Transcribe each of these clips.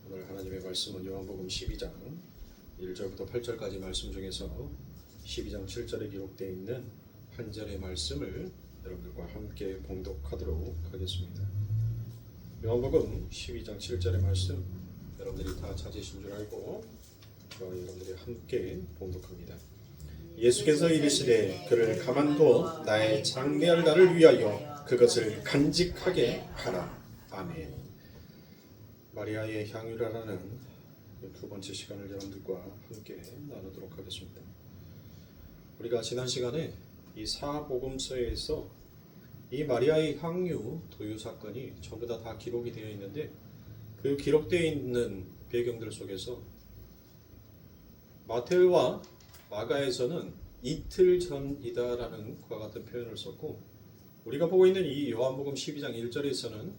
오늘 하나님의 말씀은 요한복음 12장 1절부터 8절까지 말씀 중에서 12장 7절에 기록되어 있는 한 절의 말씀을 여러분들과 함께 봉독하도록 하겠습니다. 요한복음 12장 7절의 말씀 여러분들이 다 찾으신 줄 알고 여러분들이 함께 봉독합니다. 예수께서 이르시되 그를 가만두어 나의 장래할 날을 위하여 그것을 간직하게 하라. 아멘. 마리아의 향유라라는 두 번째 시간을 여러분들과 함께 나누도록 하겠습니다. 우리가 지난 시간에 이 사복음서에서 이 마리아의 향유 도유 사건이 전부 다 기록이 되어 있는데 그 기록되어 있는 배경들 속에서 마테오와 마가에서는 이틀 전이다라는 그와 같은 표현을 썼고 우리가 보고 있는 이 요한복음 12장 1절에서는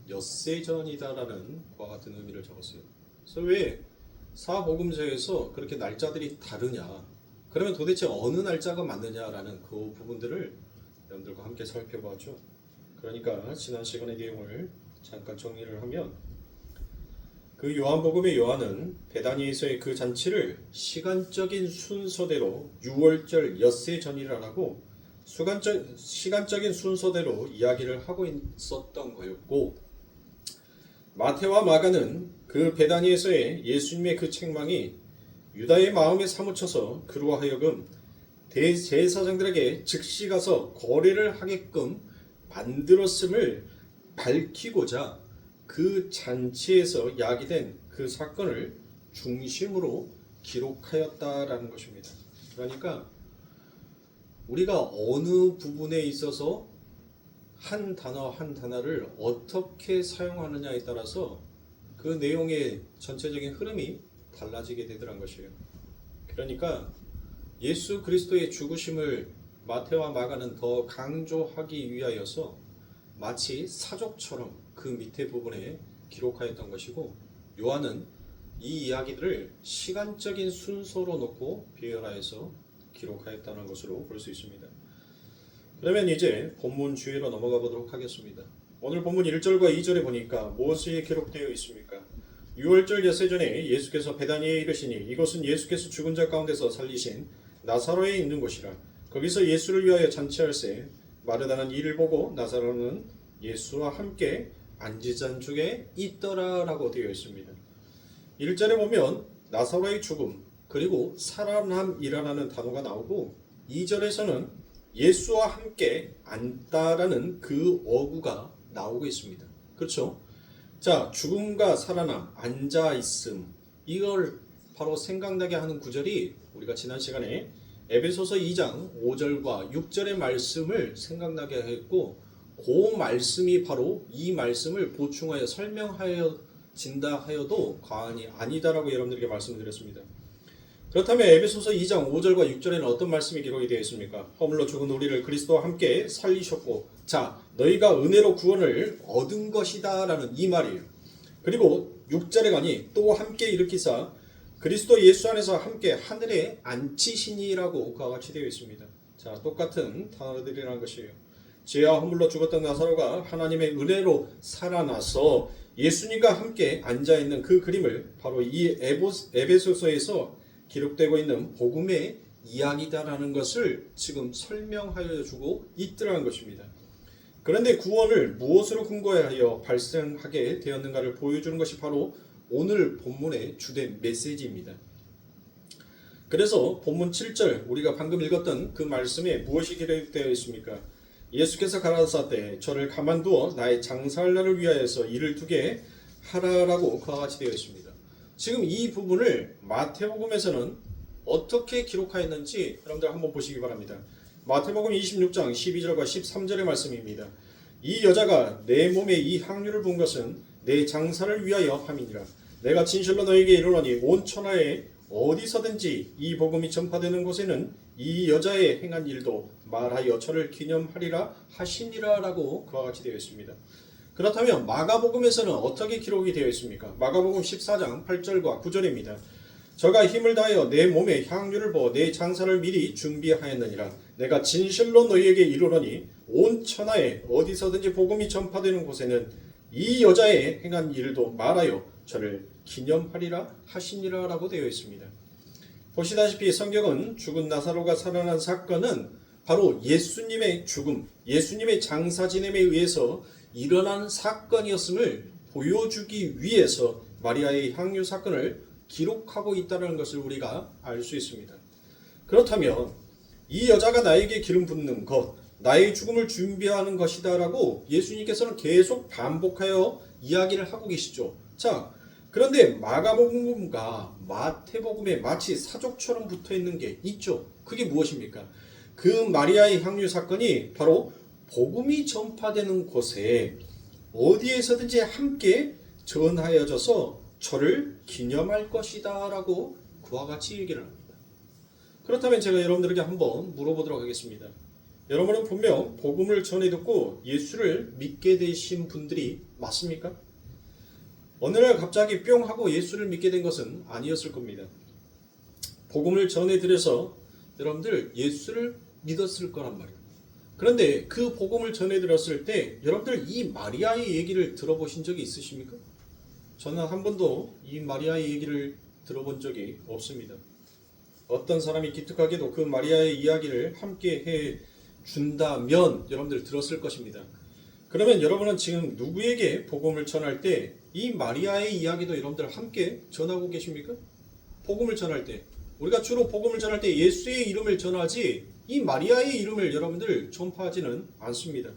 엿새 전이다라는 그와 같은 의미를 적었어요. 그래서 왜 사복음서에서 그렇게 날짜들이 다르냐? 그러면 도대체 어느 날짜가 맞느냐라는 그 부분들을 여러분들과 함께 살펴보았죠. 그러니까 지난 시간의 내용을 잠깐 정리를 하면 그 요한복음의 요한은 베다니에서의 그 잔치를 시간적인 순서대로 6월절 엿새 전이라고 시간적인 순서대로 이야기를 하고 있었던 거였고 마태와 마가는 그 베다니에서의 예수님의 그 책망이 유다의 마음에 사무쳐서 그로 하여금 대제사장들에게 즉시 가서 거래를 하게끔 만들었음을 밝히고자 그 잔치에서 야기된 그 사건을 중심으로 기록하였다라는 것입니다. 그러니까 우리가 어느 부분에 있어서 한 단어 한 단어를 어떻게 사용하느냐에 따라서 그 내용의 전체적인 흐름이 달라지게 되더란 것이에요. 그러니까 예수 그리스도의 죽으심을 마태와 마가는 더 강조하기 위하여서 마치 사족처럼 그 밑에 부분에 기록하였던 것이고 요한은 이 이야기들을 시간적인 순서로 놓고 배열하여서 기록하였다는 것으로 볼 수 있습니다. 그러면 이제 본문 주의로 넘어가 보도록 하겠습니다. 오늘 본문 1절과 2절에 보니까 무엇이 기록되어 있습니까? 6월절 엿새 전에 예수께서 베다니에 이르시니 이곳은 예수께서 죽은 자 가운데서 살리신 나사로에 있는 곳이라. 거기서 예수를 위하여 잔치할세 마르다는 이를 보고 나사로는 예수와 함께 안지잔 중에 있더라라고 되어 있습니다. 1절에 보면 나사로의 죽음 그리고 살아남이라는 단어가 나오고 2절에서는 예수와 함께 앉다라는 그 어구가 나오고 있습니다. 그렇죠? 자, 죽음과 살아남, 앉아있음 이걸 바로 생각나게 하는 구절이 우리가 지난 시간에 에베소서 2장 5절과 6절의 말씀을 생각나게 했고 그 말씀이 바로 이 말씀을 보충하여 설명하여 진다 하여도 과언이 아니다라고 여러분들에게 말씀을 드렸습니다. 그렇다면 에베소서 2장 5절과 6절에는 어떤 말씀이 기록이 되어 있습니까? 허물로 죽은 우리를 그리스도와 함께 살리셨고 자 너희가 은혜로 구원을 얻은 것이다 라는 이 말이에요. 그리고 6절에 가니 또 함께 일으키사 그리스도 예수 안에서 함께 하늘에 앉히시니라고 그와 같이 되어 있습니다. 자 똑같은 단어들이라는 것이에요. 죄와 허물로 죽었던 나사로가 하나님의 은혜로 살아나서 예수님과 함께 앉아있는 그 그림을 바로 이 에베소서에서 기록되고 있는 복음의 이야기다라는 것을 지금 설명하여 주고 있더라는 것입니다. 그런데 구원을 무엇으로 근거하여 발생하게 되었는가를 보여주는 것이 바로 오늘 본문의 주된 메시지입니다. 그래서 본문 7절 우리가 방금 읽었던 그 말씀에 무엇이 기록되어 있습니까? 예수께서 가라사대 저를 가만두어 나의 장사할 날을 위하여서 일을 두게 하라라고 그와 같이 되어 있습니다. 지금 이 부분을 마태복음에서는 어떻게 기록하였는지 여러분들 한번 보시기 바랍니다. 마태복음 26장 12절과 13절의 말씀입니다. 이 여자가 내 몸에 이 향유를 부은 것은 내 장사를 위하여 함이니라. 내가 진실로 너에게 이르노니 온 천하에 어디서든지 이 복음이 전파되는 곳에는 이 여자의 행한 일도 말하여 저를 기념하리라 하시니라 라고 그와 같이 되어 있습니다. 그렇다면 마가복음에서는 어떻게 기록이 되어 있습니까? 마가복음 14장 8절과 9절입니다. 저가 힘을 다하여 내 몸에 향유를 부어 내 장사를 미리 준비하였느니라. 내가 진실로 너희에게 이르노니 온 천하에 어디서든지 복음이 전파되는 곳에는 이 여자의 행한 일도 말하여 저를 기념하리라 하시니라 라고 되어 있습니다. 보시다시피 성경은 죽은 나사로가 살아난 사건은 바로 예수님의 죽음, 예수님의 장사 지냄에 의해서 일어난 사건이었음을 보여주기 위해서 마리아의 향유 사건을 기록하고 있다는 것을 우리가 알 수 있습니다. 그렇다면 이 여자가 나에게 기름 붓는 것, 나의 죽음을 준비하는 것이다 라고 예수님께서는 계속 반복하여 이야기를 하고 계시죠. 자, 그런데 마가복음과 마태복음에 마치 사족처럼 붙어있는 게 있죠. 그게 무엇입니까? 그 마리아의 향유 사건이 바로 복음이 전파되는 곳에 어디에서든지 함께 전하여져서 저를 기념할 것이다 라고 그와 같이 얘기를 합니다. 그렇다면 제가 여러분들에게 한번 물어보도록 하겠습니다. 여러분은 분명 복음을 전해 듣고 예수를 믿게 되신 분들이 맞습니까? 어느 날 갑자기 뿅 하고 예수를 믿게 된 것은 아니었을 겁니다. 복음을 전해 드려서 여러분들 예수를 믿었을 거란 말이에요. 그런데 그 복음을 전해 드렸을 때 여러분들 이 마리아의 얘기를 들어보신 적이 있으십니까? 저는 한 번도 이 마리아의 얘기를 들어본 적이 없습니다. 어떤 사람이 기특하게도 그 마리아의 이야기를 함께 해 준다면 여러분들 들었을 것입니다. 그러면 여러분은 지금 누구에게 복음을 전할 때 이 마리아의 이야기도 여러분들 함께 전하고 계십니까? 복음을 전할 때 우리가 주로 복음을 전할 때 예수의 이름을 전하지 이 마리아의 이름을 여러분들 전파하지는 않습니다.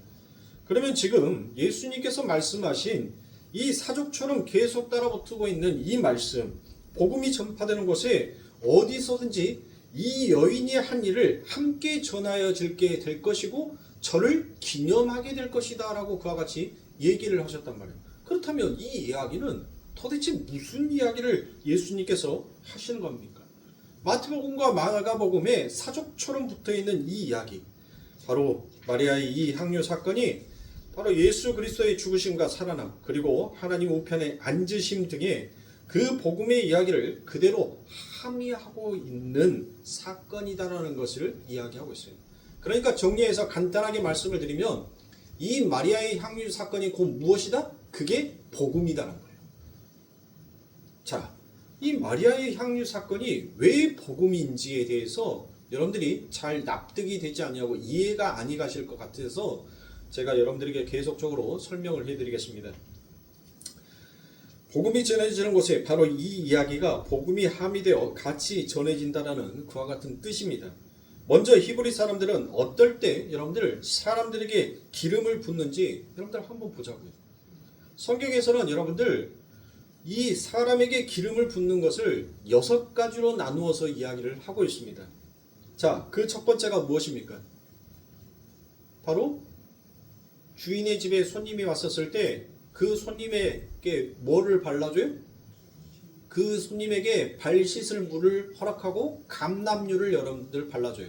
그러면 지금 예수님께서 말씀하신 이 사족처럼 계속 따라붙고 있는 이 말씀, 복음이 전파되는 곳에 어디서든지 이 여인이 한 일을 함께 전하여 줄게 될 것이고 저를 기념하게 될 것이다 라고 그와 같이 얘기를 하셨단 말이에요. 그렇다면 이 이야기는 도대체 무슨 이야기를 예수님께서 하시는 겁니까? 마태복음과 마가복음에 사족처럼 붙어있는 이 이야기, 바로 마리아의 이 향유 사건이 바로 예수 그리스도의 죽으심과 살아남, 그리고 하나님 우편에 앉으심 등의 그 복음의 이야기를 그대로 함의하고 있는 사건이다라는 것을 이야기하고 있어요. 그러니까 정리해서 간단하게 말씀을 드리면 이 마리아의 향유 사건이 곧 무엇이다? 그게 복음이다라는 거예요. 자, 이 마리아의 향유 사건이 왜 복음인지에 대해서 여러분들이 잘 납득이 되지 않냐고 이해가 안 가실 것 같아서 제가 여러분들에게 계속적으로 설명을 해드리겠습니다. 복음이 전해지는 곳에 바로 이 이야기가 복음이 함의되어 같이 전해진다라는 그와 같은 뜻입니다. 먼저 히브리 사람들은 어떨 때 여러분들 사람들에게 기름을 붓는지 여러분들 한번 보자고요. 성경에서는 여러분들 이 사람에게 기름을 붓는 것을 6가지로 나누어서 이야기를 하고 있습니다. 자, 그 첫 번째가 무엇입니까? 바로 주인의 집에 손님이 왔었을 때 그 손님에게 뭐를 발라줘요? 그 손님에게 발 씻을 물을 허락하고 감람유를 여러분들 발라줘요.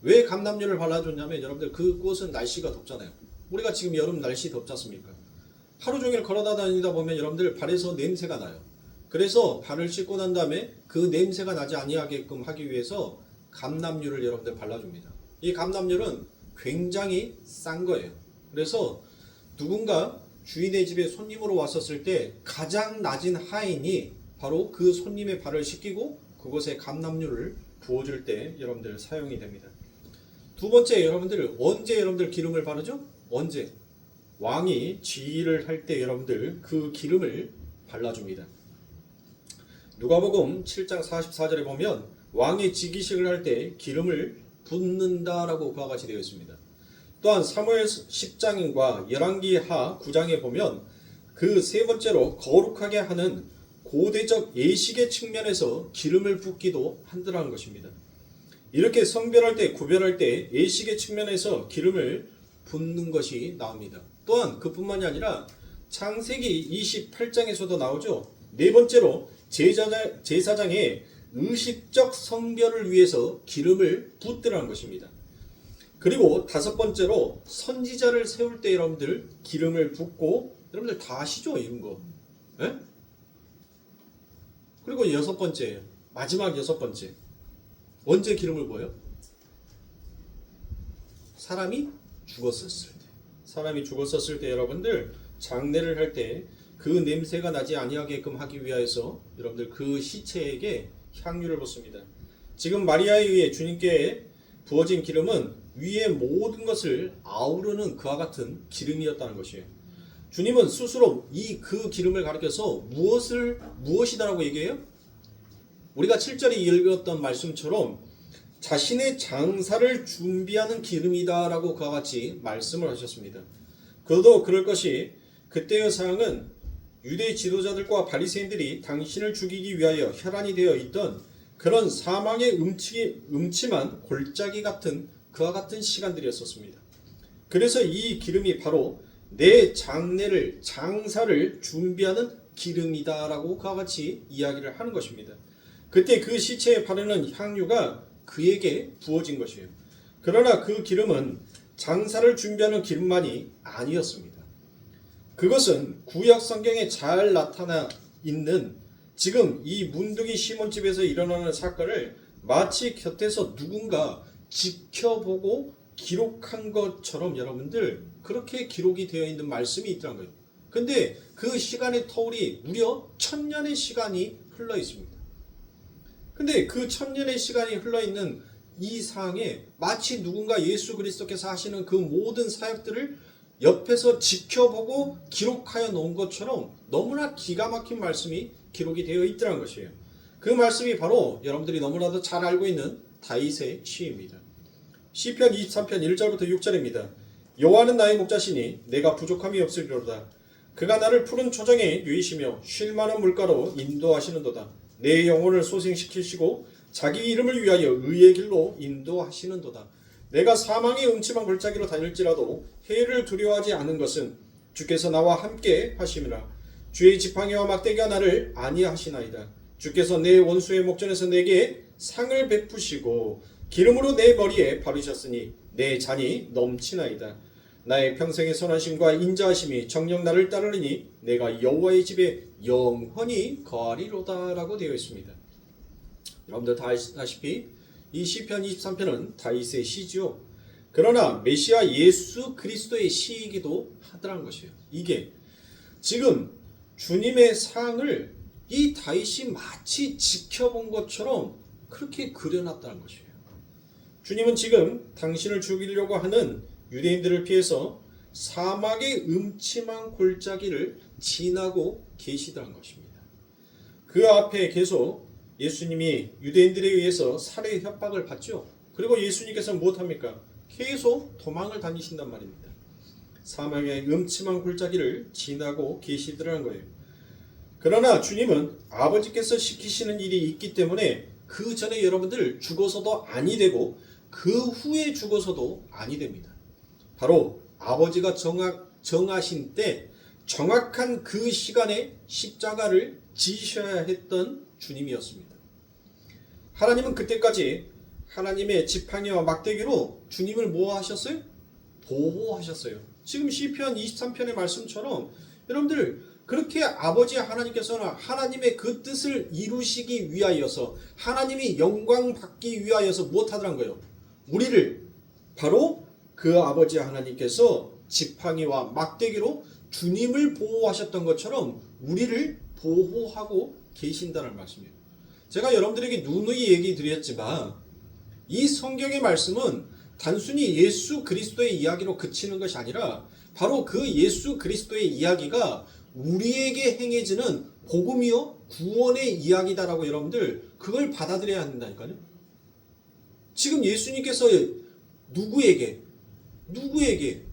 왜 감람유를 발라줬냐면 여러분들 그곳은 날씨가 덥잖아요. 우리가 지금 여름 날씨 덥지 않습니까? 하루 종일 걸어다 다니다 보면 여러분들 발에서 냄새가 나요. 그래서 발을 씻고 난 다음에 그 냄새가 나지 아니하게끔 하기 위해서 감람유를 여러분들 발라줍니다. 이 감람유는 굉장히 싼 거예요. 그래서 누군가 주인의 집에 손님으로 왔었을 때 가장 낮은 하인이 바로 그 손님의 발을 씻기고 그곳에 감람유를 부어줄 때 여러분들 사용이 됩니다. 두 번째, 여러분들 언제 여러분들 기름을 바르죠? 언제? 왕이 지휘를 할 때 여러분들 그 기름을 발라줍니다. 누가복음 7장 44절에 보면 왕이 즉위식을 할 때 기름을 붓는다라고 그와 같이 되어 있습니다. 또한 사무엘 10장과 열왕기하 9장에 보면 그 세 번째로 거룩하게 하는 고대적 예식의 측면에서 기름을 붓기도 한다는 것입니다. 이렇게 성별할 때, 구별할 때 예식의 측면에서 기름을 붓는 것이 나옵니다. 또한 그뿐만이 아니라 창세기 28장에서도 나오죠. 네 번째로 제사장의 의식적 성별을 위해서 기름을 붓더라는 것입니다. 그리고 다섯 번째로 선지자를 세울 때 여러분들 기름을 붓고, 여러분들 다 아시죠? 이런 거. 네? 그리고 여섯 번째, 마지막 여섯 번째. 언제 기름을 부어요? 사람이 죽었었을 때. 사람이 죽었었을 때 여러분들 장례를 할 때 그 냄새가 나지 아니하게끔 하기 위하여서 여러분들 그 시체에게 향유를 붓습니다. 지금 마리아에 의해 주님께 부어진 기름은 위의 모든 것을 아우르는 그와 같은 기름이었다는 것이에요. 주님은 스스로 그 기름을 가리켜서 무엇이다라고 얘기해요? 우리가 7절에 읽었던 말씀처럼 자신의 장사를 준비하는 기름이다라고 그와 같이 말씀을 하셨습니다. 그도 그럴 것이 그때의 상황은 유대 지도자들과 바리새인들이 당신을 죽이기 위하여 혈안이 되어 있던 그런 사망의 음침한 골짜기 같은 그와 같은 시간들이었었습니다. 그래서 이 기름이 바로 내 장사를 준비하는 기름이다라고 그와 같이 이야기를 하는 것입니다. 그때 그 시체에 바르는 향유가 그에게 부어진 것이에요. 그러나 그 기름은 장사를 준비하는 기름만이 아니었습니다. 그것은 구약 성경에 잘 나타나 있는 지금 이 문둥이 시몬집에서 일어나는 사건을 마치 곁에서 누군가 지켜보고 기록한 것처럼 여러분들 그렇게 기록이 되어 있는 말씀이 있더란 거예요. 근데 그 시간의 터울이 무려 1000년의 시간이 흘러 있습니다. 근데 그 1000년의 시간이 흘러 있는 이 상황에 마치 누군가 예수 그리스도께서 하시는 그 모든 사역들을 옆에서 지켜보고 기록하여 놓은 것처럼 너무나 기가 막힌 말씀이 기록이 되어 있더란 것이에요. 그 말씀이 바로 여러분들이 너무나도 잘 알고 있는 다윗의 시입니다. 시편 23편 1절부터 6절입니다. 여호와는 나의 목자시니 내가 부족함이 없으리로다. 그가 나를 푸른 초정에 누이시며 쉴 만한 물가로 인도하시는도다. 내 영혼을 소생시키시고 자기 이름을 위하여 의의 길로 인도하시는도다. 내가 사망의 음침한 골짜기로 다닐지라도 해를 두려워하지 않은 것은 주께서 나와 함께 하심이라. 주의 지팡이와 막대기가 나를 안위하시나이다. 주께서 내 원수의 목전에서 내게 상을 베푸시고 기름으로 내 머리에 바르셨으니 내 잔이 넘치나이다. 나의 평생의 선하심과 인자하심이 정녕 나를 따르리니 내가 여호와의 집에 영원히 거하리로다 라고 되어 있습니다. 여러분들 다 아시다시피 이 시편 23편은 다윗의 시지요. 그러나 메시아 예수 그리스도의 시이기도 하더란 것이에요. 이게 지금 주님의 상을 이 다윗이 마치 지켜본 것처럼 그렇게 그려놨다는 것이에요. 주님은 지금 당신을 죽이려고 하는 유대인들을 피해서 사막의 음침한 골짜기를 지나고 계시다는 것입니다. 그 앞에 계속 예수님이 유대인들에 의해서 살해 협박을 받죠. 그리고 예수님께서 무엇합니까? 계속 도망을 다니신단 말입니다. 사망의 음침한 골짜기를 지나고 계시더라는 거예요. 그러나 주님은 아버지께서 시키시는 일이 있기 때문에 그 전에 여러분들 죽어서도 아니 되고 그 후에 죽어서도 아니 됩니다. 바로 아버지가 정하신 때 정확한 그 시간에 십자가를 지셔야 했던 주님이었습니다. 하나님은 그때까지 하나님의 지팡이와 막대기로 주님을 뭐 하셨어요? 보호하셨어요. 지금 시편 23편의 말씀처럼 여러분들 그렇게 아버지 하나님께서는 하나님의 그 뜻을 이루시기 위하여서 하나님이 영광 받기 위하여서 무엇하더란 거예요? 우리를 바로 그 아버지 하나님께서 지팡이와 막대기로 주님을 보호하셨던 것처럼 우리를 보호하고 계신다는 말씀이에요. 제가 여러분들에게 누누이 얘기 드렸지만 이 성경의 말씀은 단순히 예수 그리스도의 이야기로 그치는 것이 아니라 바로 그 예수 그리스도의 이야기가 우리에게 행해지는 복음이요 구원의 이야기다라고 여러분들 그걸 받아들여야 한다니까요. 지금 예수님께서 누구에게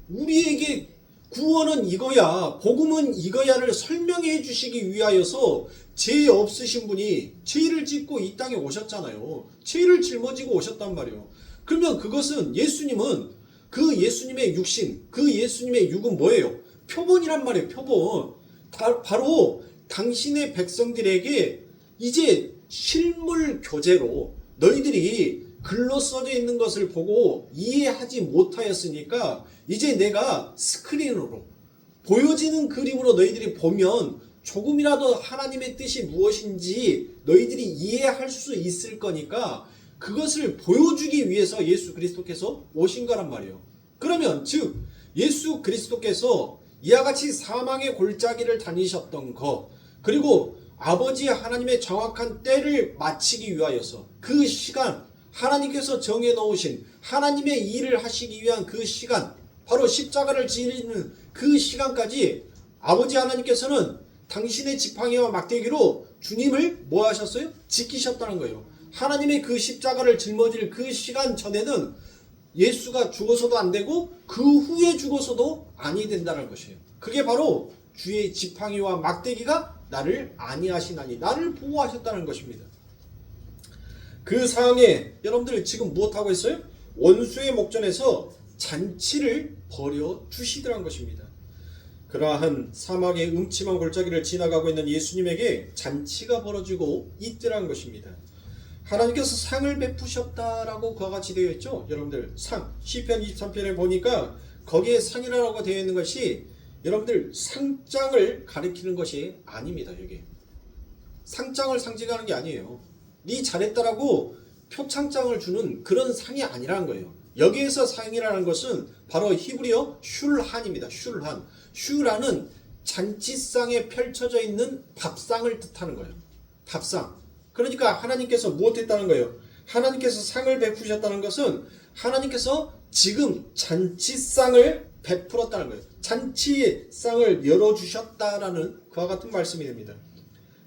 우리에게 구원은 이거야 복음은 이거야를 설명해 주시기 위하여서 죄 없으신 분이 죄를 짓고 이 땅에 오셨잖아요. 죄를 짊어지고 오셨단 말이에요. 그러면 그것은 예수님은 그 예수님의 육신 그 예수님의 육은 뭐예요? 표본이란 말이에요. 표본. 바로 당신의 백성들에게 이제 실물 교재로 너희들이 글로 써져 있는 것을 보고 이해하지 못하였으니까 이제 내가 스크린으로 보여지는 그림으로 너희들이 보면 조금이라도 하나님의 뜻이 무엇인지 너희들이 이해할 수 있을 거니까 그것을 보여주기 위해서 예수 그리스도께서 오신 거란 말이에요. 그러면 즉 예수 그리스도께서 이와 같이 사망의 골짜기를 다니셨던 것, 그리고 아버지 하나님의 정확한 때를 마치기 위하여서 그 시간, 하나님께서 정해 놓으신 하나님의 일을 하시기 위한 그 시간, 바로 십자가를 지는 그 시간까지 아버지 하나님께서는 당신의 지팡이와 막대기로 주님을 뭐 하셨어요? 지키셨다는 거예요. 하나님의 그 십자가를 짊어질 그 시간 전에는 예수가 죽어서도 안 되고 그 후에 죽어서도 아니 된다는 것이에요. 그게 바로 주의 지팡이와 막대기가 나를 안위하시나니, 나를 보호하셨다는 것입니다. 그 상황에 여러분들 지금 무엇하고 있어요? 원수의 목전에서 잔치를 벌여 주시더란 것입니다. 그러한 사막의 음침한 골짜기를 지나가고 있는 예수님에게 잔치가 벌어지고 있더란 것입니다. 하나님께서 상을 베푸셨다라고 그와 같이 되어 있죠. 여러분들 상, 시편 23편에 보니까 거기에 상이라고 되어 있는 것이 여러분들 상장을 가리키는 것이 아닙니다. 여기 상장을 상징하는 게 아니에요. 네 잘했다라고 표창장을 주는 그런 상이 아니라는 거예요. 여기에서 상이라는 것은 바로 히브리어 슐한입니다. 슐한. 슐한은 잔치상에 펼쳐져 있는 밥상을 뜻하는 거예요. 밥상. 그러니까 하나님께서 무엇했다는 거예요? 하나님께서 상을 베푸셨다는 것은 하나님께서 지금 잔치상을 베풀었다는 거예요. 잔치상을 열어주셨다라는 그와 같은 말씀이 됩니다.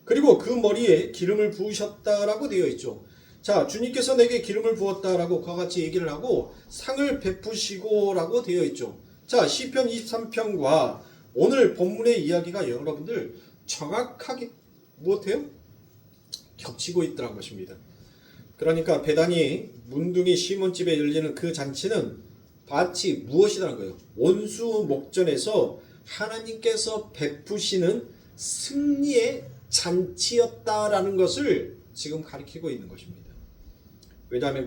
그리고 그 머리에 기름을 부으셨다라고 되어 있죠. 자, 주님께서 내게 기름을 부었다라고 그와 같이 얘기를 하고 상을 베푸시고라고 되어 있죠. 자, 시편 23편과 오늘 본문의 이야기가 여러분들 정확하게 무엇해요? 겹치고 있더란 것입니다. 그러니까 베다니 문둥이 시몬집에 열리는 그 잔치는 마치 무엇이라는 거예요? 원수 목전에서 하나님께서 베푸시는 승리의 잔치였다라는 것을 지금 가리키고 있는 것입니다. 왜냐하면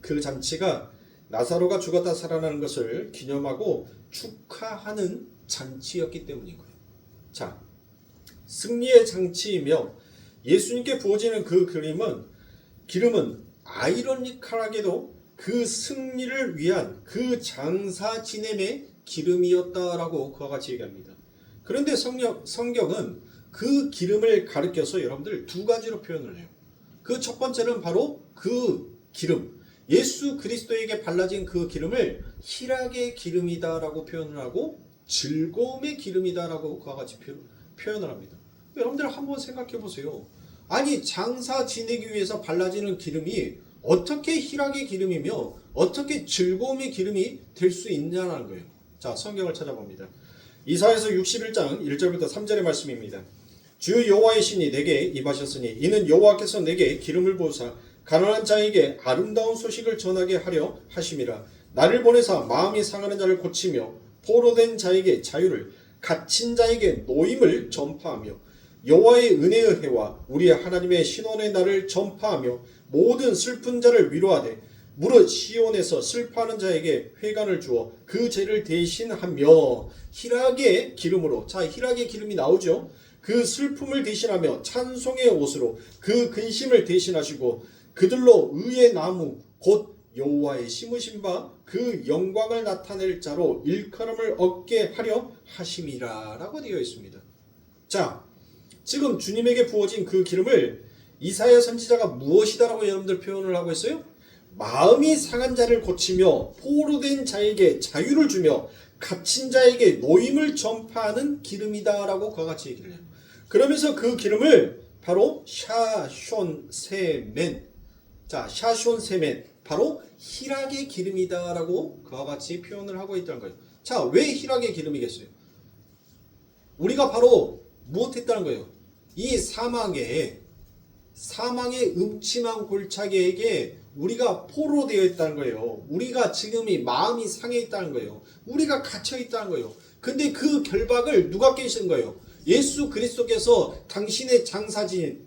그 잔치가 나사로가 죽었다 살아나는 것을 기념하고 축하하는 잔치였기 때문인 거예요. 자, 승리의 잔치이며 예수님께 부어지는 그 기름은 아이러니컬하게도 그 승리를 위한 그 장사 지냄의 기름이었다라고 그와 같이 얘기합니다. 그런데 성경은 그 기름을 가리켜서 여러분들 두 가지로 표현을 해요. 그 첫 번째는 바로 그 기름, 예수 그리스도에게 발라진 그 기름을 희락의 기름이다라고 표현을 하고 즐거움의 기름이다라고 그와 같이 표현을 합니다. 여러분들 한번 생각해 보세요. 아니, 장사 지내기 위해서 발라지는 기름이 어떻게 희락의 기름이며 어떻게 즐거움의 기름이 될 수 있냐는 거예요. 자, 성경을 찾아봅니다. 이사야서 61장 1절부터 3절의 말씀입니다. 주 여호와의 신이 내게 임하셨으니 이는 여호와께서 내게 기름을 부으사 가난한 자에게 아름다운 소식을 전하게 하려 하심이라. 나를 보내사 마음이 상하는 자를 고치며 포로된 자에게 자유를, 갇힌 자에게 노임을 전파하며 여호와의 은혜의 해와 우리 하나님의 신원의 날을 전파하며 모든 슬픈 자를 위로하되 무릇 시온에서 슬퍼하는 자에게 회관을 주어 그 죄를 대신하며 희락의 기름으로, 자, 희락의 기름이 나오죠. 그 슬픔을 대신하며 찬송의 옷으로 그 근심을 대신하시고 그들로 의의 나무 곧 여호와의 심으신 바 그 영광을 나타낼 자로 일컬음을 얻게 하려 하심이라 라고 되어 있습니다. 자, 지금 주님에게 부어진 그 기름을 이사야 선지자가 무엇이다라고 여러분들 표현을 하고 있어요? 마음이 상한 자를 고치며 포로된 자에게 자유를 주며 갇힌 자에게 노임을 전파하는 기름이다라고 그와 같이 얘기를 해요. 그러면서 그 기름을 바로 샤숀세멘, 자, 샤숀세멘, 바로 희락의 기름이다라고 그와 같이 표현을 하고 있다는 거예요. 자, 왜 희락의 기름이겠어요? 우리가 바로 무엇했다는 거예요? 이 사망의 음침한 골짜기에게 우리가 포로되어 있다는 거예요. 우리가 지금이 마음이 상해 있다는 거예요. 우리가 갇혀 있다는 거예요. 근데 그 결박을 누가 깨신 거예요? 예수 그리스도께서 당신의 장사진,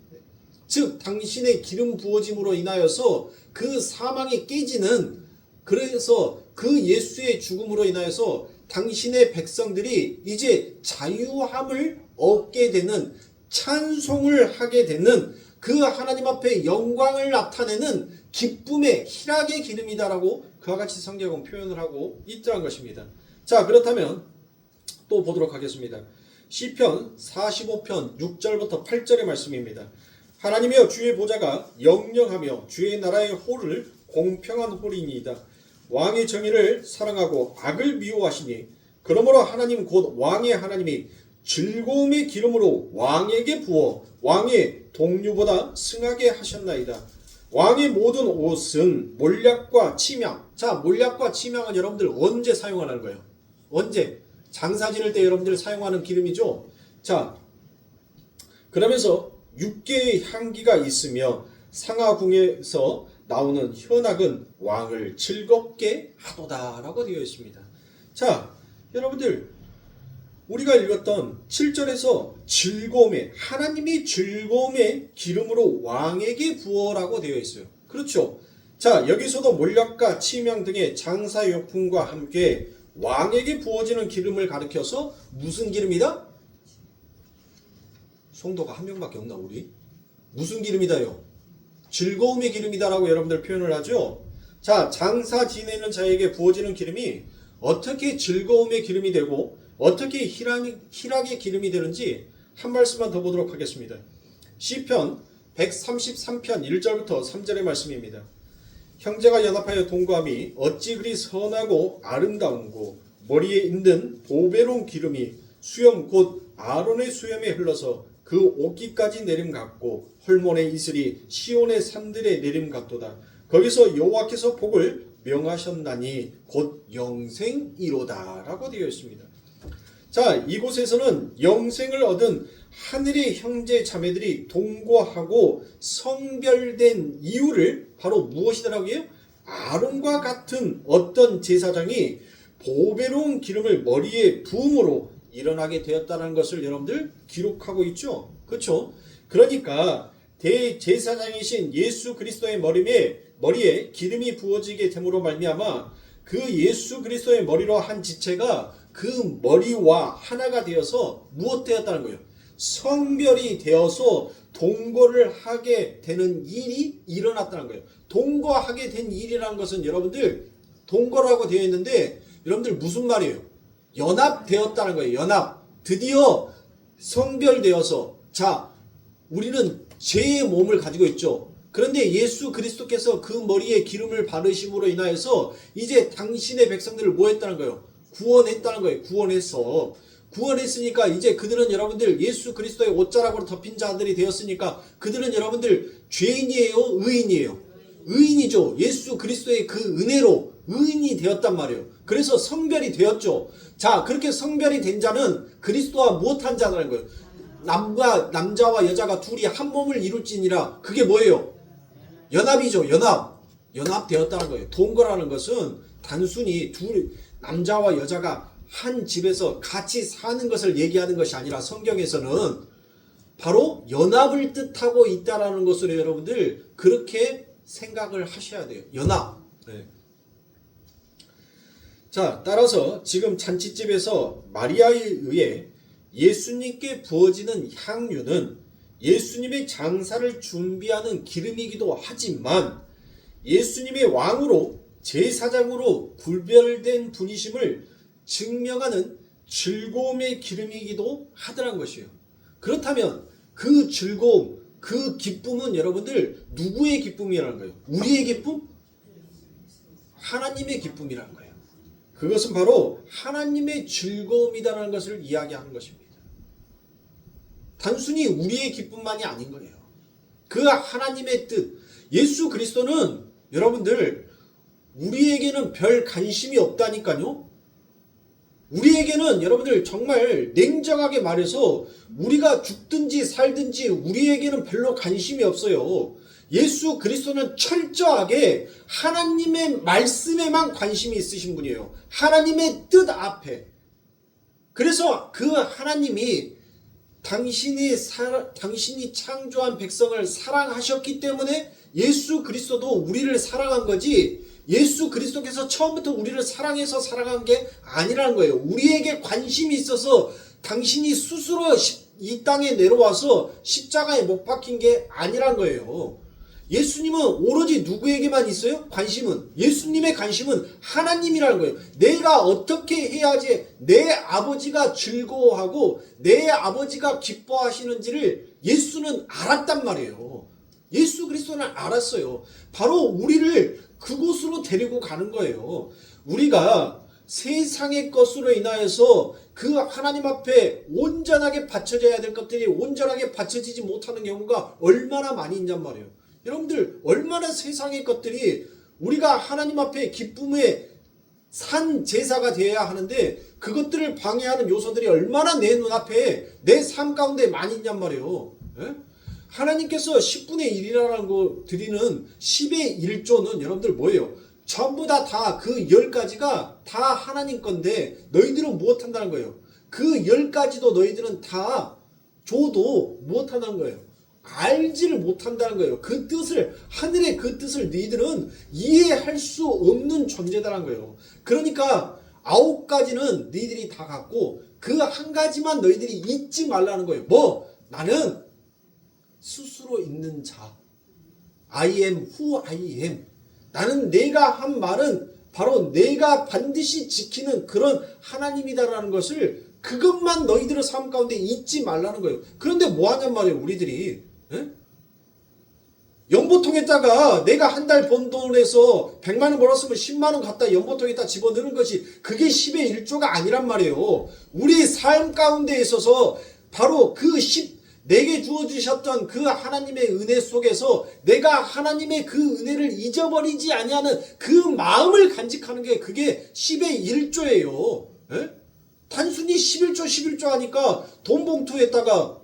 즉 당신의 기름 부어짐으로 인하여서 그 사망이 깨지는, 그래서 그 예수의 죽음으로 인하여서 당신의 백성들이 이제 자유함을 얻게 되는, 찬송을 하게 되는, 그 하나님 앞에 영광을 나타내는 기쁨의 희락의 기름이다라고 그와 같이 성경은 표현을 하고 있더란 것입니다. 자, 그렇다면 또 보도록 하겠습니다. 시편 45편 6절부터 8절의 말씀입니다. 하나님이여 주의 보좌가 영영하며 주의 나라의 홀을 공평한 홀이니이다. 왕의 정의를 사랑하고 악을 미워하시니 그러므로 하나님 곧 왕의 하나님이 즐거움의 기름으로 왕에게 부어 왕의 동류보다 승하게 하셨나이다. 왕의 모든 옷은 몰약과 침향. 자, 몰약과 침향은 여러분들 언제 사용하는 거예요? 언제? 장사 지낼 때 여러분들 사용하는 기름이죠. 자, 그러면서 육개의 향기가 있으며 상하궁에서 나오는 현악은 왕을 즐겁게 하도다라고 되어 있습니다. 자, 여러분들 우리가 읽었던 7절에서 즐거움에 하나님이 즐거움의 기름으로 왕에게 부어라고 되어 있어요. 그렇죠. 자, 여기서도 몰약과 침향 등의 장사용품과 함께 왕에게 부어지는 기름을 가리켜서 무슨 기름이다? 성도가 한 명밖에 없나 우리? 무슨 기름이다요? 즐거움의 기름이다라고 여러분들 표현을 하죠. 자, 장사 지내는 자에게 부어지는 기름이 어떻게 즐거움의 기름이 되고 어떻게 희락의 기름이 되는지 한 말씀만 더 보도록 하겠습니다. 시편 133편 1절부터 3절의 말씀입니다. 형제가 연합하여 동거함이 어찌 그리 선하고 아름다운고 머리에 있는 보배로운 기름이 수염 곧 아론의 수염에 흘러서 그 옷깃까지 내림 같고 헐몬의 이슬이 시온의 산들에 내림 같도다. 거기서 여호와께서 복을 명하셨나니 곧 영생이로다 라고 되어 있습니다. 자, 이곳에서는 영생을 얻은 하늘의 형제 자매들이 동거하고 성별된 이유를 바로 무엇이더라고요? 아론과 같은 어떤 제사장이 보배로운 기름을 머리에 부음으로 일어나게 되었다는 것을 여러분들 기록하고 있죠. 그렇죠? 그러니까 대제사장이신 예수 그리스도의 머리에 기름이 부어지게 됨으로 말미암아 그 예수 그리스도의 머리로 한 지체가 그 머리와 하나가 되어서 무엇 되었다는 거예요? 성별이 되어서 동거를 하게 되는 일이 일어났다는 거예요. 동거하게 된 일이라는 것은 여러분들 동거라고 되어 있는데 여러분들 무슨 말이에요? 연합되었다는 거예요. 연합. 드디어 성별되어서 자, 우리는 죄의 몸을 가지고 있죠. 그런데 예수 그리스도께서 그 머리에 기름을 바르심으로 인하여서 이제 당신의 백성들을 뭐 했다는 거예요? 구원했다는 거예요. 구원했으니까 이제 그들은 여러분들 예수 그리스도의 옷자락으로 덮인 자들이 되었으니까 그들은 여러분들 죄인이에요? 의인이에요? 의인이죠. 예수 그리스도의 그 은혜로 의인이 되었단 말이에요. 그래서 성별이 되었죠. 자, 그렇게 성별이 된 자는 그리스도와 무엇한 자라는 거예요? 남자와 여자가 둘이 한 몸을 이룰지니라. 그게 뭐예요? 연합이죠. 연합되었다는 거예요. 동거라는 것은 단순히 남자와 여자가 한 집에서 같이 사는 것을 얘기하는 것이 아니라 성경에서는 바로 연합을 뜻하고 있다라는 것으로 여러분들 그렇게 생각을 하셔야 돼요. 연합. 네. 자, 따라서 지금 잔치집에서 마리아에 의해 예수님께 부어지는 향유는 예수님의 장사를 준비하는 기름이기도 하지만 예수님의 왕으로 제사장으로 구별된 분이심을 증명하는 즐거움의 기름이기도 하더란 것이에요. 그렇다면 그 즐거움, 그 기쁨은 여러분들 누구의 기쁨이라는 거예요? 우리의 기쁨? 하나님의 기쁨이라는 거예요. 그것은 바로 하나님의 즐거움이다라는 것을 이야기하는 것입니다. 단순히 우리의 기쁨만이 아닌 거예요. 그 하나님의 뜻, 예수 그리스도는 여러분들 우리에게는 별 관심이 없다니까요. 우리에게는 여러분들 정말 냉정하게 말해서 우리가 죽든지 살든지 우리에게는 별로 관심이 없어요. 예수 그리스도는 철저하게 하나님의 말씀에만 관심이 있으신 분이에요. 하나님의 뜻 앞에. 그래서 그 하나님이 당신이 창조한 백성을 사랑하셨기 때문에 예수 그리스도도 우리를 사랑한 거지, 예수 그리스도께서 처음부터 우리를 사랑해서 사랑한 게 아니라는 거예요. 우리에게 관심이 있어서 당신이 스스로 이 땅에 내려와서 십자가에 못 박힌 게 아니란 거예요. 예수님은 오로지 누구에게만 있어요? 관심은. 예수님의 관심은 하나님이라는 거예요. 내가 어떻게 해야지 내 아버지가 즐거워하고 내 아버지가 기뻐하시는지를 예수는 알았단 말이에요. 예수 그리스도는 알았어요. 바로 우리를 그곳으로 데리고 가는 거예요. 우리가 세상의 것으로 인하여서 그 하나님 앞에 온전하게 바쳐져야 될 것들이 온전하게 바쳐지지 못하는 경우가 얼마나 많이 있냔 말이에요. 여러분들 얼마나 세상의 것들이 우리가 하나님 앞에 기쁨의 산 제사가 되어야 하는데 그것들을 방해하는 요소들이 얼마나 내 눈앞에 내 삶 가운데 많이 있냔 말이에요. 예? 하나님께서 10분의 1이라는 거 드리는 10의 1조는 여러분들 뭐예요? 전부 다 그 10가지가 다 하나님 건데 너희들은 무엇한다는 거예요? 그 10가지도 너희들은 다 줘도 무엇한다는 거예요? 알지를 못한다는 거예요. 그 뜻을, 하늘의 그 뜻을 너희들은 이해할 수 없는 존재다라는 거예요. 그러니까 9가지는 너희들이 다 갖고 그 한 가지만 너희들이 잊지 말라는 거예요. 뭐? 나는 스스로 있는 자. I am who I am. 나는 내가 한 말은 바로 내가 반드시 지키는 그런 하나님이다라는 것을 그것만 너희들의 삶 가운데 잊지 말라는 거예요. 그런데 뭐 하냔 말이에요, 우리들이. 예? 연보통에다가 내가 한 달 번 돈에서 100만 원 벌었으면 10만 원 갖다 연보통에다 집어넣는 것이 그게 10의 1조가 아니란 말이에요. 우리 삶 가운데 있어서 바로 그 10, 내게 주어주셨던 그 하나님의 은혜 속에서 내가 하나님의 그 은혜를 잊어버리지 아니하는 그 마음을 간직하는 게 그게 10의 1조예요. 예? 단순히 11조 11조 하니까 돈 봉투에다가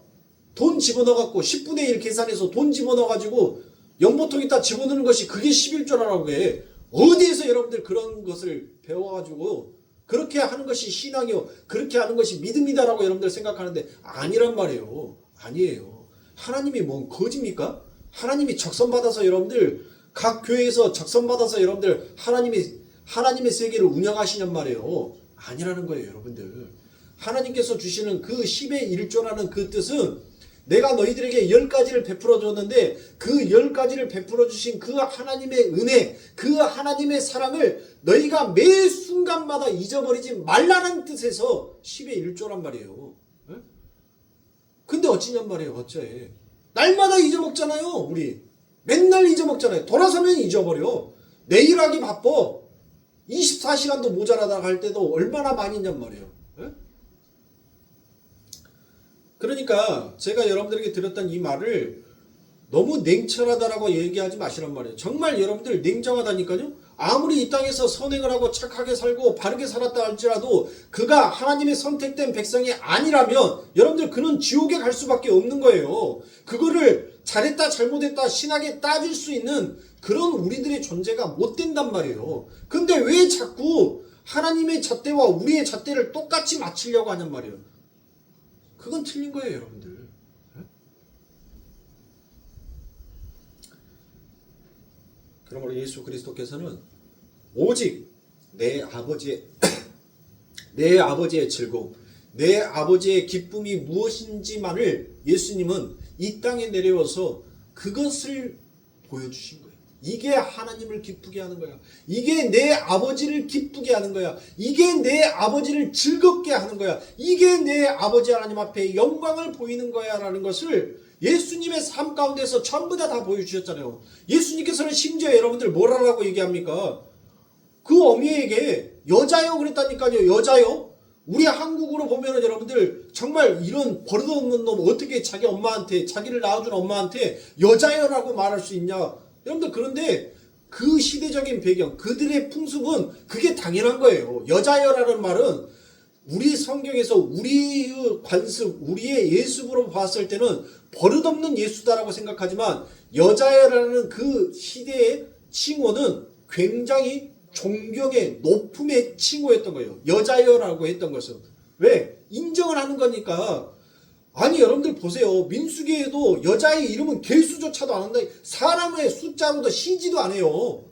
돈 집어넣어갖고 10분의 1 계산해서 돈 집어넣어가지고 연보통에다 집어넣는 것이 그게 11조라고 해. 어디에서 여러분들 그런 것을 배워가지고 그렇게 하는 것이 신앙이요, 그렇게 하는 것이 믿음이다라고 여러분들 생각하는데 아니란 말이에요. 아니에요. 하나님이 뭔 거짓입니까? 하나님이 적선받아서 여러분들 각 교회에서 적선받아서 여러분들 하나님의 세계를 운영하시냔 말이에요. 아니라는 거예요, 여러분들. 하나님께서 주시는 그 10의 1조라는 그 뜻은 내가 너희들에게 10가지를 베풀어 줬는데 그 10가지를 베풀어 주신 그 하나님의 은혜, 그 하나님의 사랑을 너희가 매 순간마다 잊어버리지 말라는 뜻에서 10의 1조란 말이에요. 근데 어찌냔 말이에요. 어째 날마다 잊어먹잖아요. 우리 맨날 잊어먹잖아요. 돌아서면 잊어버려. 내일 하기 바빠. 24시간도 모자라다 할 때도 얼마나 많이 있냔 말이에요. 그러니까 제가 여러분들에게 드렸던 이 말을 너무 냉철하다라고 얘기하지 마시란 말이에요. 정말 여러분들 냉정하다니까요. 아무리 이 땅에서 선행을 하고 착하게 살고 바르게 살았다 할지라도 그가 하나님의 선택된 백성이 아니라면 여러분들 그는 지옥에 갈 수밖에 없는 거예요. 그거를 잘했다 잘못했다 신하게 따질 수 있는 그런 우리들의 존재가 못 된단 말이에요. 근데 왜 자꾸 하나님의 잣대와 우리의 잣대를 똑같이 맞추려고 하냔 말이에요. 그건 틀린 거예요, 여러분들. 그러므로 예수 그리스도께서는 오직 내 아버지의 내 아버지의 즐거움, 내 아버지의 기쁨이 무엇인지만을 예수님은 이 땅에 내려와서 그것을 보여주신 거예요. 이게 하나님을 기쁘게 하는 거야. 이게 내 아버지를 기쁘게 하는 거야. 이게 내 아버지를 즐겁게 하는 거야. 이게 내 아버지 하나님 앞에 영광을 보이는 거야 라는 것을 예수님의 삶 가운데서 전부 다 보여주셨잖아요. 예수님께서는 심지어 여러분들 뭐라고 얘기합니까? 그 어미에게 여자요 그랬다니까요. 여자요. 우리 한국으로 보면은 여러분들 정말 이런 버릇없는 놈 어떻게 자기 엄마한테 자기를 낳아준 엄마한테 여자요라고 말할 수 있냐. 여러분들 그런데 그 시대적인 배경 그들의 풍습은 그게 당연한 거예요. 여자요라는 말은 우리 성경에서 우리의 관습 우리의 예습으로 봤을 때는 버릇없는 예수다라고 생각하지만 여자애라는 그 시대의 칭호는 굉장히 존경의 높음의 칭호였던 거예요. 여자애라고 했던 것은. 왜? 인정을 하는 거니까. 아니 여러분들 보세요. 민수기에도 여자의 이름은 개수조차도 안 한다. 사람의 숫자로도 쉬지도 않아요.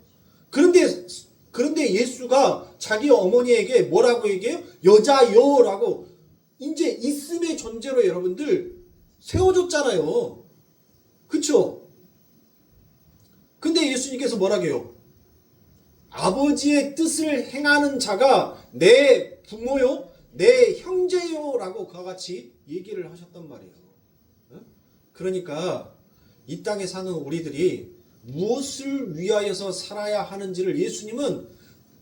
그런데 예수가 자기 어머니에게 뭐라고 얘기해요? 여자여라고 이제 있음의 존재로 여러분들 세워줬잖아요. 그쵸? 예수님께서 뭐라고요? 아버지의 뜻을 행하는 자가 내 부모요, 내 형제요 라고 그와 같이 얘기를 하셨단 말이에요. 그러니까 이 땅에 사는 우리들이 무엇을 위하여서 살아야 하는지를 예수님은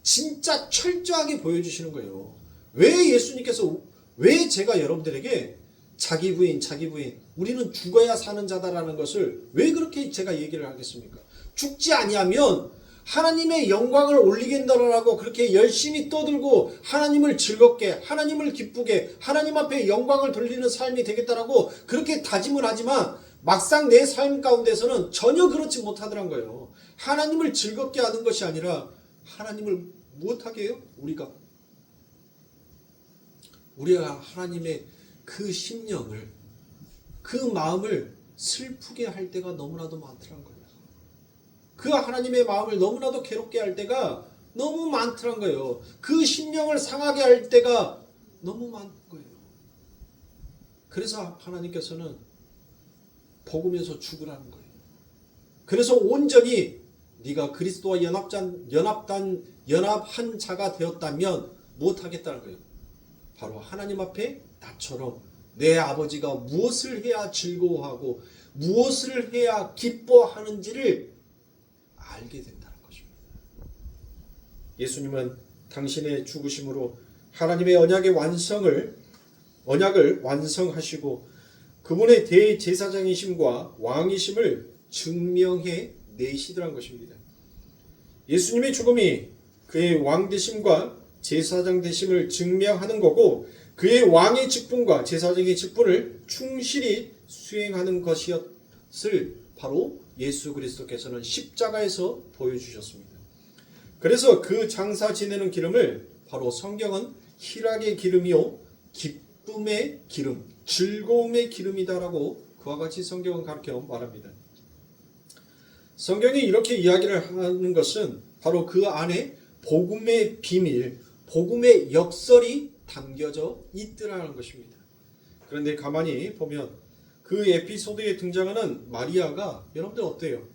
진짜 철저하게 보여주시는 거예요. 왜 예수님께서, 왜 제가 여러분들에게 자기 부인, 우리는 죽어야 사는 자다라는 것을 왜 그렇게 제가 얘기를 하겠습니까? 죽지 아니하면 하나님의 영광을 올리겠다라고 그렇게 열심히 떠들고 하나님을 즐겁게, 하나님을 기쁘게, 하나님 앞에 영광을 돌리는 삶이 되겠다라고 그렇게 다짐을 하지만 막상 내 삶 가운데서는 전혀 그렇지 못하더란 거예요. 하나님을 즐겁게 하는 것이 아니라 하나님을 무엇하게 해요? 우리가 하나님의 그 심령을, 그 마음을 슬프게 할 때가 너무나도 많더란 거예요. 그 하나님의 마음을 너무나도 괴롭게 할 때가 너무 많더란 거예요. 그 심령을 상하게 할 때가 너무 많은 거예요. 그래서 하나님께서는 복음에서 죽으라는 거예요. 그래서 온전히 네가 그리스도와 연합한 자가 되었다면 무엇하겠다는 거예요? 바로 하나님 앞에 나처럼 내 아버지가 무엇을 해야 즐거워하고 무엇을 해야 기뻐하는지를 알게 된다는 것입니다. 예수님은 당신의 죽으심으로 하나님의 언약을 완성하시고 그분의 대제사장이심과 왕이심을 증명해 내시더란 것입니다. 예수님의 죽음이 그의 왕 되심과 제사장 되심을 증명하는 거고 그의 왕의 직분과 제사장의 직분을 충실히 수행하는 것이었을 바로 예수 그리스도께서는 십자가에서 보여주셨습니다. 그래서 그 장사 지내는 기름을 바로 성경은 희락의 기름이요 기쁨의 기름, 즐거움의 기름이다라고 그와 같이 성경은 가르쳐 말합니다. 성경이 이렇게 이야기를 하는 것은 바로 그 안에 복음의 비밀, 복음의 역설이 담겨져 있더라는 것입니다. 그런데 가만히 보면 그 에피소드에 등장하는 마리아가 여러분들 어때요?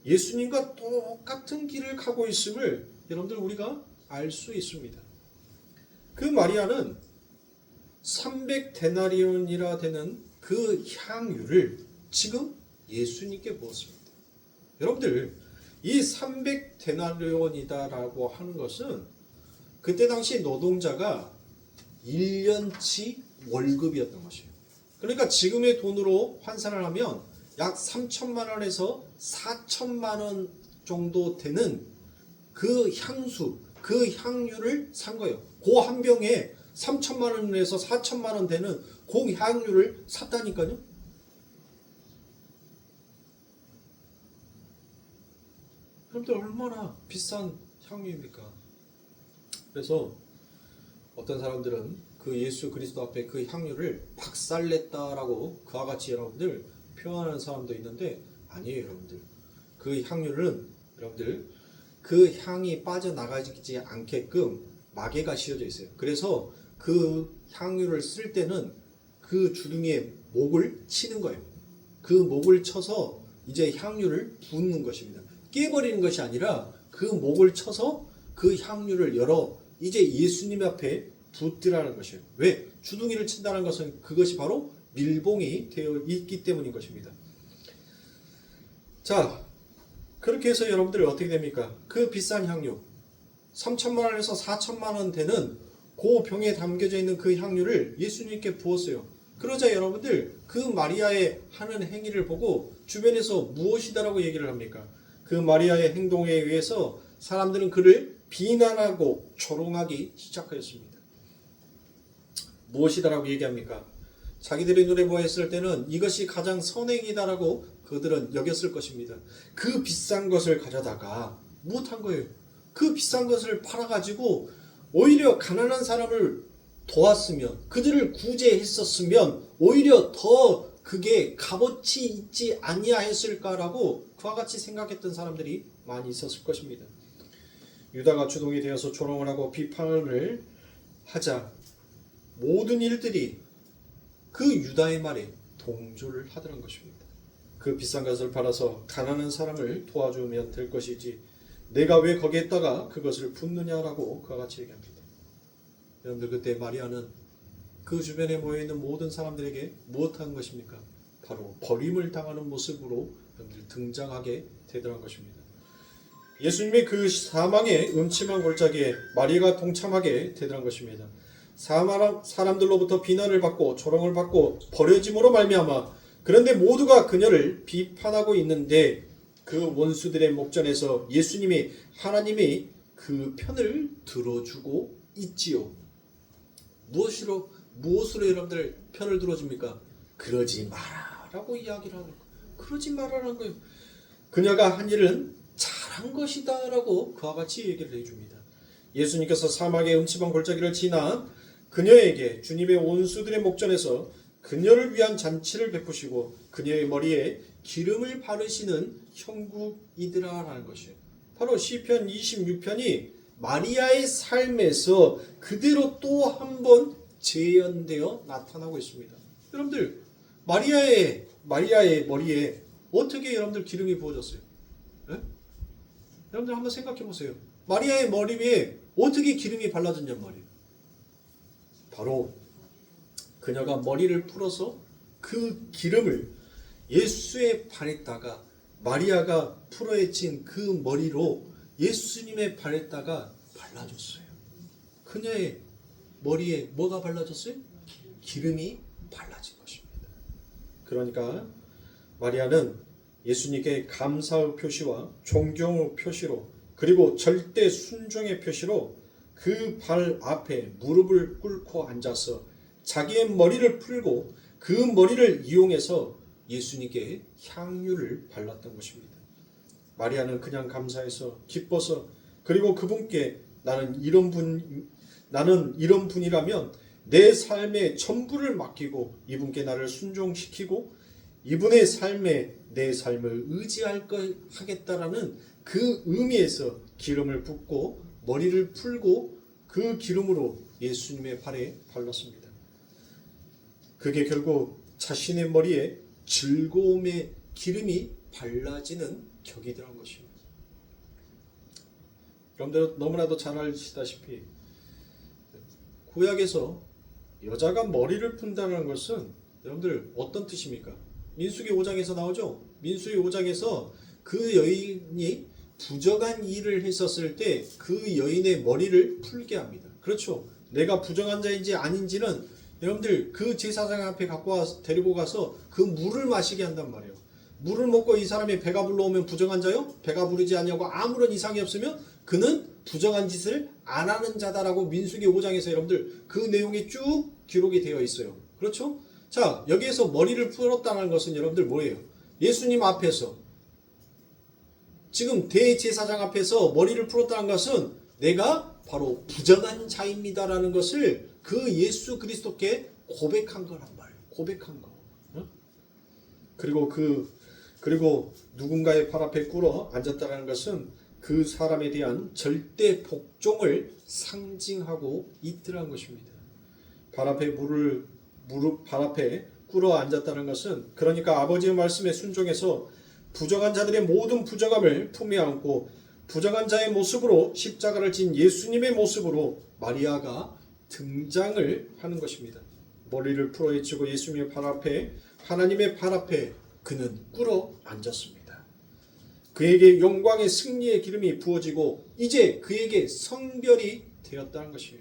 예수님과 똑같은 길을 가고 있음을 여러분들 우리가 알 수 있습니다. 그 마리아는 300데나리온이라 되는 그 향유를 지금 예수님께 부었습니다. 여러분들 이 300데나리온이다라고 하는 것은 그때 당시 노동자가 1년치 월급이었던 것이에요. 그러니까 지금의 돈으로 환산을 하면 약 3천만 원에서 4천만 원 정도 되는 그 향수, 그 향유를 산 거예요. 그 한 병에 3천만 원에서 4천만 원 되는 그 향유를 샀다니까요. 그런데 얼마나 비싼 향유입니까? 그래서 어떤 사람들은 그 예수 그리스도 앞에 그 향유를 박살냈다라고 그와 같이 여러분들 표현하는 사람도 있는데 아니에요, 여러분들. 그 향유는 여러분들 그 향이 빠져나가지 않게끔 마개가 씌워져 있어요. 그래서 그 향유를 쓸 때는 그 주둥이에 목을 치는 거예요. 그 목을 쳐서 이제 향유를 붓는 것입니다. 깨버리는 것이 아니라 그 목을 쳐서 그 향유를 열어 이제 예수님 앞에 붓더라는 것이에요. 왜? 주둥이를 친다는 것은 그것이 바로 밀봉이 되어 있기 때문인 것입니다. 자, 그렇게 해서 여러분들 어떻게 됩니까? 그 비싼 향유 3천만 원에서 4천만 원 되는 그 병에 담겨져 있는 그 향유를 예수님께 부었어요. 그러자 여러분들 그 마리아의 하는 행위를 보고 주변에서 무엇이다라고 얘기를 합니까? 그 마리아의 행동에 의해서 사람들은 그를 비난하고 조롱하기 시작하였습니다. 무엇이다라고 얘기합니까? 자기들의 눈에 보였을 때는 이것이 가장 선행이다라고 그들은 여겼을 것입니다. 그 비싼 것을 가져다가 무엇한 거예요? 그 비싼 것을 팔아가지고 오히려 가난한 사람을 도왔으면, 그들을 구제했었으면 오히려 더 그게 값어치 있지 아니하였을까라고 그와 같이 생각했던 사람들이 많이 있었을 것입니다. 유다가 주동이 되어서 조롱을 하고 비판을 하자 모든 일들이 그 유다의 말에 동조를 하더란 것입니다. 그 비싼 것을 팔아서 가난한 사람을 도와주면 될 것이지 내가 왜 거기에다가 그것을 붓느냐라고 그와 같이 얘기합니다. 여러분들 그때 마리아는 그 주변에 모여있는 모든 사람들에게 무엇한 것입니까? 바로 버림을 당하는 모습으로 여러분들 등장하게 되더란 것입니다. 예수님의 그 사망의 음침한 골짜기에 마리아가 동참하게 되더란 것입니다. 사람들로부터 비난을 받고 조롱을 받고 버려짐으로 말미암아 그런데 모두가 그녀를 비판하고 있는데 그 원수들의 목전에서 예수님이 하나님이 그 편을 들어주고 있지요. 무엇으로 여러분들 편을 들어줍니까? 그러지 마라라고 이야기를 하는 거예요. 그러지 마라라는 거예요. 그녀가 한 일은 잘한 것이다라고 그와 같이 얘기를 해줍니다. 예수님께서 사막의 음침한 골짜기를 지나 그녀에게 주님의 원수들의 목전에서 그녀를 위한 잔치를 베푸시고 그녀의 머리에 기름을 바르시는 형국이더라라는 것이에요. 바로 시편 26편이 마리아의 삶에서 그대로 또 한 번 재현되어 나타나고 있습니다. 여러분들 마리아의 머리에 어떻게 여러분들 기름이 부어졌어요? 네? 여러분들 한번 생각해 보세요. 마리아의 머리 위에 어떻게 기름이 발라졌냔 말이에요. 바로 그녀가 머리를 풀어서 그 기름을 예수의 발에다가 마리아가 풀어헤친 그 머리로 예수님의 발에다가 발라줬어요. 그녀의 머리에 뭐가 발라졌어요? 기름이 발라진 것입니다. 그러니까 마리아는 예수님께 감사의 표시와 존경의 표시로 그리고 절대 순종의 표시로 그 발 앞에 무릎을 꿇고 앉아서 자기의 머리를 풀고 그 머리를 이용해서 예수님께 향유를 발랐던 것입니다. 마리아는 그냥 감사해서 기뻐서 그리고 그분께 나는 이런 분이라면 내 삶의 전부를 맡기고 이분께 나를 순종시키고 이분의 삶에 내 삶을 하겠다라는 그 의미에서 기름을 붓고 머리를 풀고 그 기름으로 예수님의 발에 발랐습니다. 그게 결국 자신의 머리에 즐거움의 기름이 발라지는 격이더란 것입니다. 여러분들 너무나도 잘 아시다시피 구약에서 여자가 머리를 푼다는 것은 여러분들 어떤 뜻입니까? 민수기 5장에서 나오죠. 민수기 5장에서 그 여인이 부정한 일을 했었을 때 그 여인의 머리를 풀게 합니다. 그렇죠. 내가 부정한 자인지 아닌지는 여러분들 그 제사장 앞에 데리고 가서 그 물을 마시게 한단 말이에요. 물을 먹고 이 사람이 배가 불러오면 부정한 자요? 배가 부르지 아니하고 아무런 이상이 없으면 그는 부정한 짓을 안 하는 자다라고 민수기 5장에서 여러분들 그 내용이 쭉 기록이 되어 있어요. 그렇죠? 자, 여기에서 머리를 풀었다는 것은 여러분들 뭐예요? 예수님 앞에서 지금 대제사장 앞에서 머리를 풀었다는 것은 내가 바로 부정한 자입니다라는 것을 그 예수 그리스도께 고백한 거란 말이에요. 고백한 거. 그리고 누군가의 발 앞에 꿇어 앉았다는 것은 그 사람에 대한 절대 복종을 상징하고 있더란 것입니다. 발 앞에 발 앞에 꿇어 앉았다는 것은 그러니까 아버지의 말씀에 순종해서 부정한 자들의 모든 부정함을 품에 안고 부정한 자의 모습으로 십자가를 진 예수님의 모습으로 마리아가 등장을 하는 것입니다. 머리를 풀어헤치고 예수님의 발 앞에 하나님의 발 앞에 그는 꿇어 앉았습니다. 그에게 영광의 승리의 기름이 부어지고 이제 그에게 성별이 되었다는 것이에요.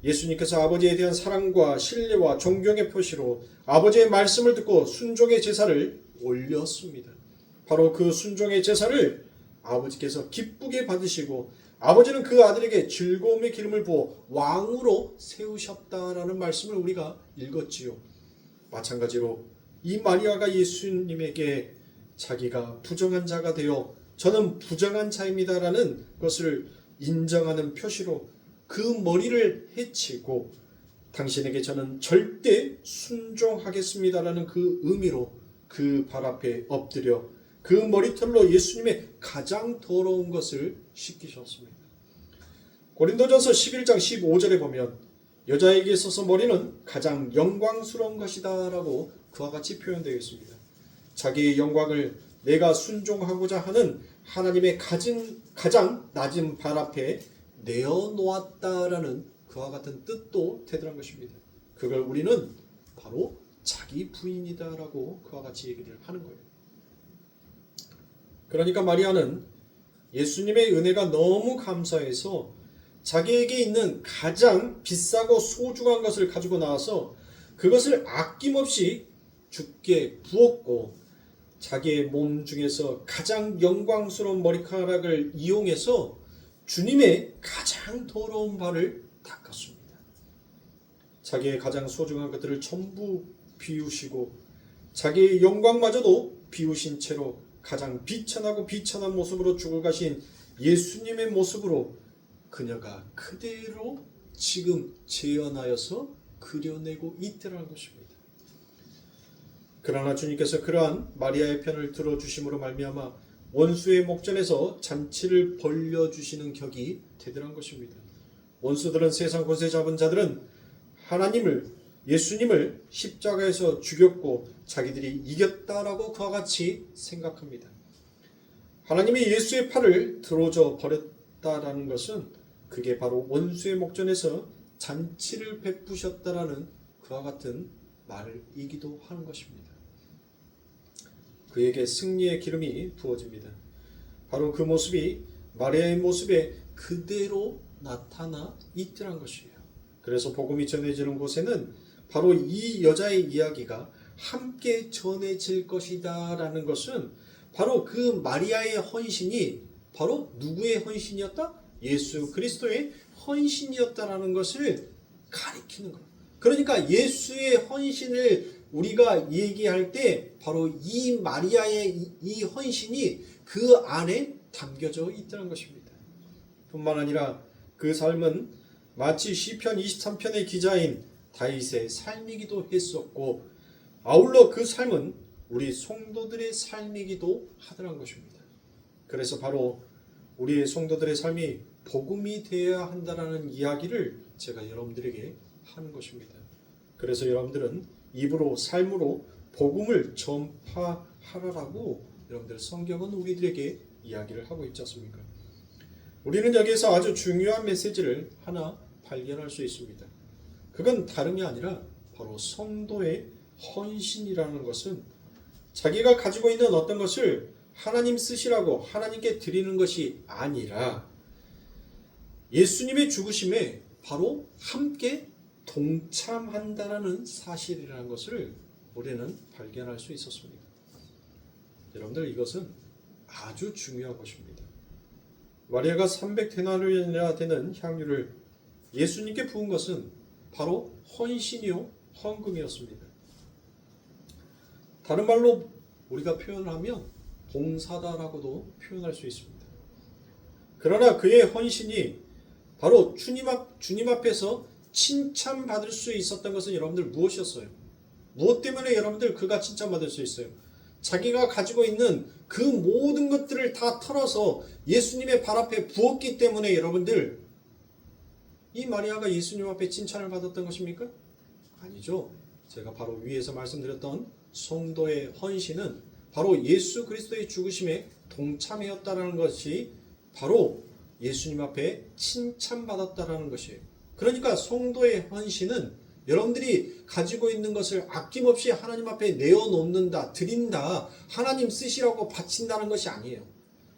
예수님께서 아버지에 대한 사랑과 신뢰와 존경의 표시로 아버지의 말씀을 듣고 순종의 제사를 올렸습니다. 바로 그 순종의 제사를 아버지께서 기쁘게 받으시고 아버지는 그 아들에게 즐거움의 기름을 부어 왕으로 세우셨다라는 말씀을 우리가 읽었지요. 마찬가지로 이 마리아가 예수님에게 자기가 부정한 자가 되어 저는 부정한 자입니다라는 것을 인정하는 표시로 그 머리를 헤치고 당신에게 저는 절대 순종하겠습니다라는 그 의미로 그 발 앞에 엎드려 그 머리털로 예수님의 가장 더러운 것을 씻기셨습니다. 고린도전서 11장 15절에 보면 여자에게 있어서 머리는 가장 영광스러운 것이다 라고 그와 같이 표현되어 있습니다. 자기의 영광을 내가 순종하고자 하는 하나님의 가장 낮은 발 앞에 내어놓았다라는 그와 같은 뜻도 되더란 것입니다. 그걸 우리는 바로 자기 부인이다라고 그와 같이 얘기를 하는 거예요. 그러니까 마리아는 예수님의 은혜가 너무 감사해서 자기에게 있는 가장 비싸고 소중한 것을 가지고 나와서 그것을 아낌없이 주께 부었고 자기의 몸 중에서 가장 영광스러운 머리카락을 이용해서 주님의 가장 더러운 발을 닦았습니다. 자기의 가장 소중한 것들을 전부 비우시고 자기의 영광마저도 비우신 채로 가장 비천하고 비천한 모습으로 죽어 가신 예수님의 모습으로 그녀가 그대로 지금 재현하여서 그려내고 있더라는 것입니다. 그러나 주님께서 그러한 마리아의 편을 들어주심으로 말미암아 원수의 목전에서 잔치를 벌려주시는 격이 되더란 것입니다. 원수들은 세상 권세 잡은 자들은 예수님을 십자가에서 죽였고 자기들이 이겼다라고 그와 같이 생각합니다. 하나님이 예수의 팔을 들어줘 버렸다라는 것은 그게 바로 원수의 목전에서 잔치를 베푸셨다라는 그와 같은 말이기도 하는 것입니다. 그에게 승리의 기름이 부어집니다. 바로 그 모습이 마리아의 모습에 그대로 나타나 있더란 것이에요. 그래서 복음이 전해지는 곳에는 바로 이 여자의 이야기가 함께 전해질 것이다 라는 것은 바로 그 마리아의 헌신이 바로 누구의 헌신이었다? 예수 그리스도의 헌신이었다라는 것을 가리키는 거예요. 그러니까 예수의 헌신을 우리가 얘기할 때 바로 이 마리아의 이 헌신이 그 안에 담겨져 있다는 것입니다. 뿐만 아니라 그 삶은 마치 시편 23편의 기자인 다윗의 삶이기도 했었고 아울러 그 삶은 우리 성도들의 삶이기도 하더란 것입니다. 그래서 바로 우리의 성도들의 삶이 복음이 되어야 한다라는 이야기를 제가 여러분들에게 하는 것입니다. 그래서 여러분들은 입으로 삶으로 복음을 전파하라라고 여러분들 성경은 우리들에게 이야기를 하고 있지 않습니까? 우리는 여기에서 아주 중요한 메시지를 하나 발견할 수 있습니다. 그건 다름이 아니라 바로 성도의 헌신이라는 것은 자기가 가지고 있는 어떤 것을 하나님 쓰시라고 하나님께 드리는 것이 아니라 예수님의 죽으심에 바로 함께 동참한다라는 사실이라는 것을 우리는 발견할 수 있었습니다. 여러분들 이것은 아주 중요한 것입니다. 마리아가 300데나리온이나 되는 향유를 예수님께 부은 것은 바로 헌신이요 헌금이었습니다. 다른 말로 우리가 표현을 하면 봉사다라고도 표현할 수 있습니다. 그러나 그의 헌신이 바로 주님 앞에서 칭찬받을 수 있었던 것은 여러분들 무엇이었어요? 무엇 때문에 여러분들 그가 칭찬받을 수 있어요? 자기가 가지고 있는 그 모든 것들을 다 털어서 예수님의 발 앞에 부었기 때문에 여러분들 이 마리아가 예수님 앞에 칭찬을 받았던 것입니까? 아니죠. 제가 바로 위에서 말씀드렸던 성도의 헌신은 바로 예수 그리스도의 죽으심에 동참하였다라는 것이 바로 예수님 앞에 칭찬받았다라는 것이에요. 그러니까 성도의 헌신은 여러분들이 가지고 있는 것을 아낌없이 하나님 앞에 내어놓는다, 드린다, 하나님 쓰시라고 바친다는 것이 아니에요.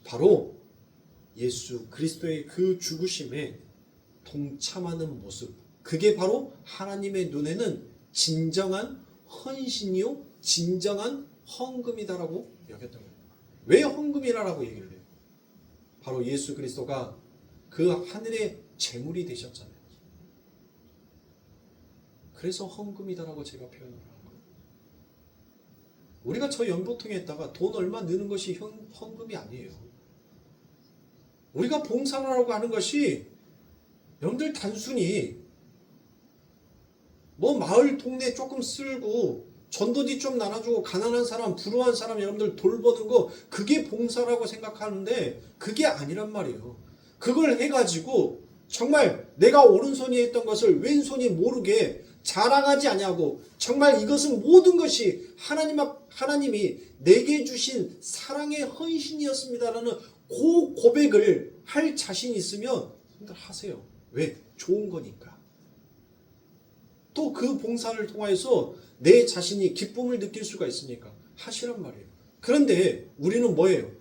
바로 예수 그리스도의 그 죽으심에 동참하는 모습, 그게 바로 하나님의 눈에는 진정한 헌신이요 진정한 헌금이다라고 여겼던 거예요. 왜 헌금이라고 얘기를 해요? 바로 예수 그리스도가 그 하늘의 재물이 되셨잖아요. 그래서 헌금이다라고 제가 표현을 하는 거예요. 우리가 저 연보통에다가 돈 얼마 넣는 것이 헌금이 아니에요. 우리가 봉사라고 하는 것이 여러분들 단순히 뭐 마을 동네 조금 쓸고 전도지 좀 나눠주고 가난한 사람, 불우한 사람 여러분들 돌보는 거 그게 봉사라고 생각하는데 그게 아니란 말이에요. 그걸 해가지고 정말 내가 오른손이 했던 것을 왼손이 모르게 자랑하지 아니하고 정말 이것은 모든 것이 하나님이 내게 주신 사랑의 헌신이었습니다라는 그 고백을 할 자신이 있으면 여러분들 하세요. 왜? 좋은 거니까. 또 그 봉사를 통하여서 내 자신이 기쁨을 느낄 수가 있으니까 하시란 말이에요. 그런데 우리는 뭐예요?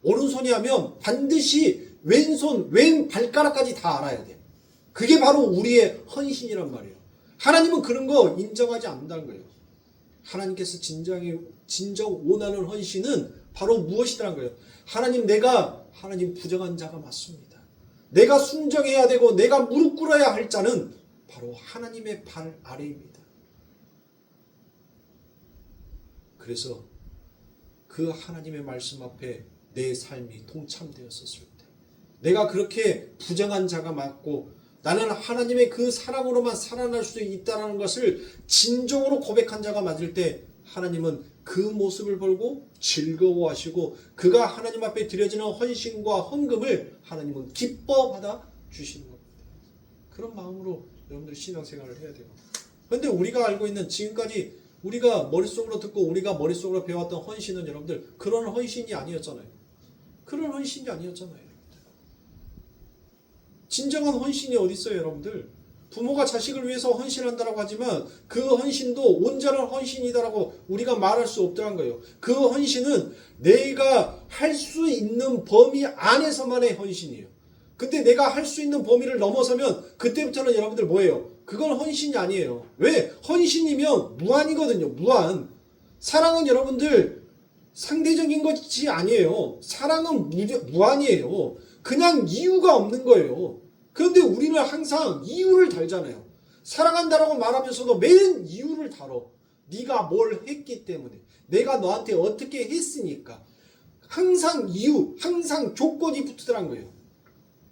오른손이 하면 반드시 왼손, 왼 발가락까지 다 알아야 돼. 그게 바로 우리의 헌신이란 말이에요. 하나님은 그런 거 인정하지 않는다는 거예요. 하나님께서 진정 원하는 헌신은 바로 무엇이라는 거예요? 하나님 부정한 자가 맞습니다. 내가 순정해야 되고 내가 무릎 꿇어야 할 자는 바로 하나님의 발 아래입니다. 그래서 그 하나님의 말씀 앞에 내 삶이 동참되었었을 때, 내가 그렇게 부정한 자가 맞고 나는 하나님의 그 사랑으로만 살아날 수 있다는 것을 진정으로 고백한 자가 맞을 때 하나님은 그 모습을 보고 즐거워하시고 그가 하나님 앞에 드려지는 헌신과 헌금을 하나님은 기뻐 받아 주시는 겁니다. 그런 마음으로 여러분들 신앙생활을 해야 돼요. 그런데 우리가 알고 있는 지금까지 우리가 머릿속으로 듣고 우리가 머릿속으로 배웠던 헌신은 여러분들 그런 헌신이 아니었잖아요. 그런 헌신이 아니었잖아요. 진정한 헌신이 어디 있어요, 여러분들? 부모가 자식을 위해서 헌신한다라고 하지만 그 헌신도 온전한 헌신이다라고 우리가 말할 수 없더란 거예요. 그 헌신은 내가 할 수 있는 범위 안에서만의 헌신이에요. 근데 내가 할 수 있는 범위를 넘어서면 그때부터는 여러분들 뭐예요? 그건 헌신이 아니에요. 왜? 헌신이면 무한이거든요. 무한. 사랑은 여러분들 상대적인 것이 아니에요. 사랑은 무한이에요. 그냥 이유가 없는 거예요. 그런데 우리는 항상 이유를 달잖아요. 사랑한다라고 말하면서도 매일 이유를 달어. 네가 뭘 했기 때문에. 내가 너한테 어떻게 했으니까. 항상 이유, 항상 조건이 붙으란 거예요.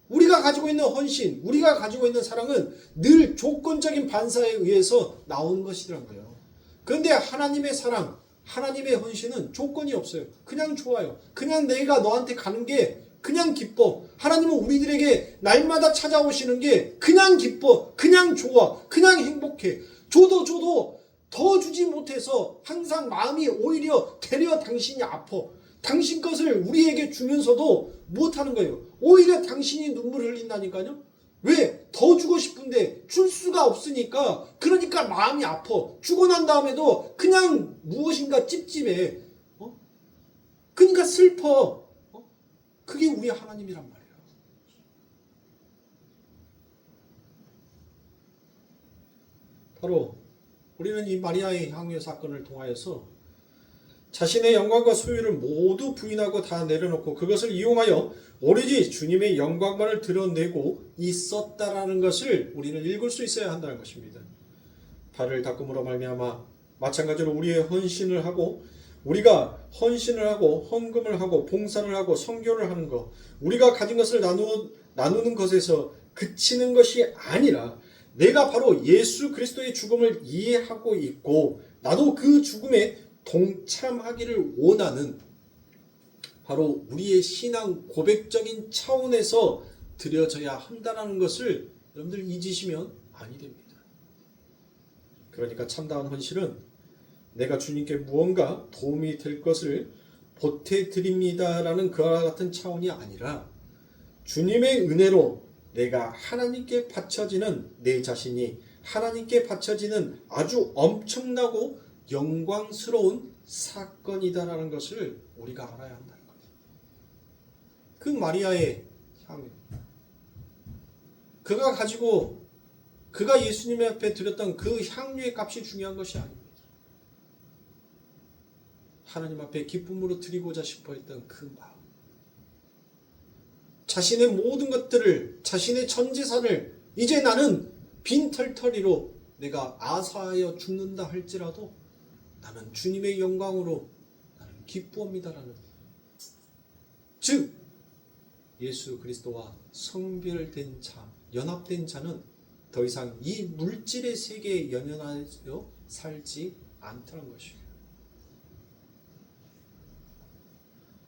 우리가 가지고 있는 헌신, 우리가 가지고 있는 사랑은 늘 조건적인 반사에 의해서 나오는 것이란 거예요. 그런데 하나님의 사랑, 하나님의 헌신은 조건이 없어요. 그냥 좋아요. 그냥 내가 너한테 가는 게 그냥 기뻐. 하나님은 우리들에게 날마다 찾아오시는 게 그냥 기뻐. 그냥 좋아. 그냥 행복해. 줘도 더 주지 못해서 항상 마음이 오히려 되려 당신이 아파. 당신 것을 우리에게 주면서도 못하는 거예요. 오히려 당신이 눈물을 흘린다니까요. 왜? 더 주고 싶은데 줄 수가 없으니까. 그러니까 마음이 아파. 주고 난 다음에도 그냥 무엇인가 찝찝해. 그러니까 슬퍼. 그게 우리 하나님이란 말이에요. 바로 우리는 이 마리아의 향유 사건을 통하여서 자신의 영광과 소유를 모두 부인하고 다 내려놓고 그것을 이용하여 오로지 주님의 영광만을 드러내고 있었다라는 것을 우리는 읽을 수 있어야 한다는 것입니다. 발을 닦음으로 말미암아 마찬가지로 우리의 헌신을 하고 우리가 헌신을 하고 헌금을 하고 봉사를 하고 선교를 하는 것, 우리가 가진 것을 나누는 것에서 그치는 것이 아니라 내가 바로 예수 그리스도의 죽음을 이해하고 있고 나도 그 죽음에 동참하기를 원하는 바로 우리의 신앙 고백적인 차원에서 드려져야 한다는 것을 여러분들 잊으시면 아니 됩니다. 그러니까 참다운 헌신은 내가 주님께 무언가 도움이 될 것을 보태드립니다라는 그와 같은 차원이 아니라 주님의 은혜로 내가 하나님께 바쳐지는 내 자신이 하나님께 바쳐지는 아주 엄청나고 영광스러운 사건이다라는 것을 우리가 알아야 한다는 거예요. 그 마리아의 향유, 그가 예수님 앞에 드렸던 그 향유의 값이 중요한 것이 아닙니다. 하나님 앞에 기쁨으로 드리고자 싶어 했던 그 마음, 자신의 모든 것들을, 자신의 전 재산을 이제 나는 빈털터리로 내가 아사하여 죽는다 할지라도 나는 주님의 영광으로 나는 기쁘옵니다라는, 즉 예수 그리스도와 성별된 자, 연합된 자는 더 이상 이 물질의 세계에 연연하여 살지 않다는 것이에요.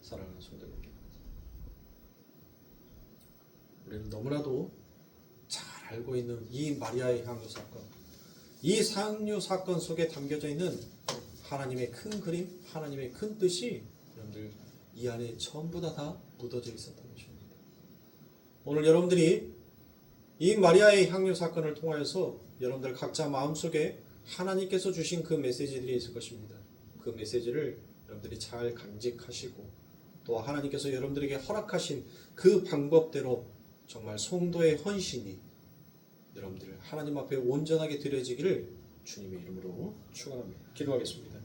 사랑하는 성도님께, 우리는 너무나도 잘 알고 있는 이 마리아의 향유 사건, 이 상류 사건 속에 담겨져 있는 하나님의 큰 그림, 하나님의 큰 뜻이 여러분들 이 안에 전부 다 묻어져 있었던 것입니다. 오늘 여러분들이 이 마리아의 향유 사건을 통하여서 여러분들 각자 마음속에 하나님께서 주신 그 메시지들이 있을 것입니다. 그 메시지를 여러분들이 잘 간직하시고 또 하나님께서 여러분들에게 허락하신 그 방법대로 정말 성도의 헌신이 여러분들 하나님 앞에 온전하게 드려지기를 주님의 이름으로 축원합니다. 기도하겠습니다.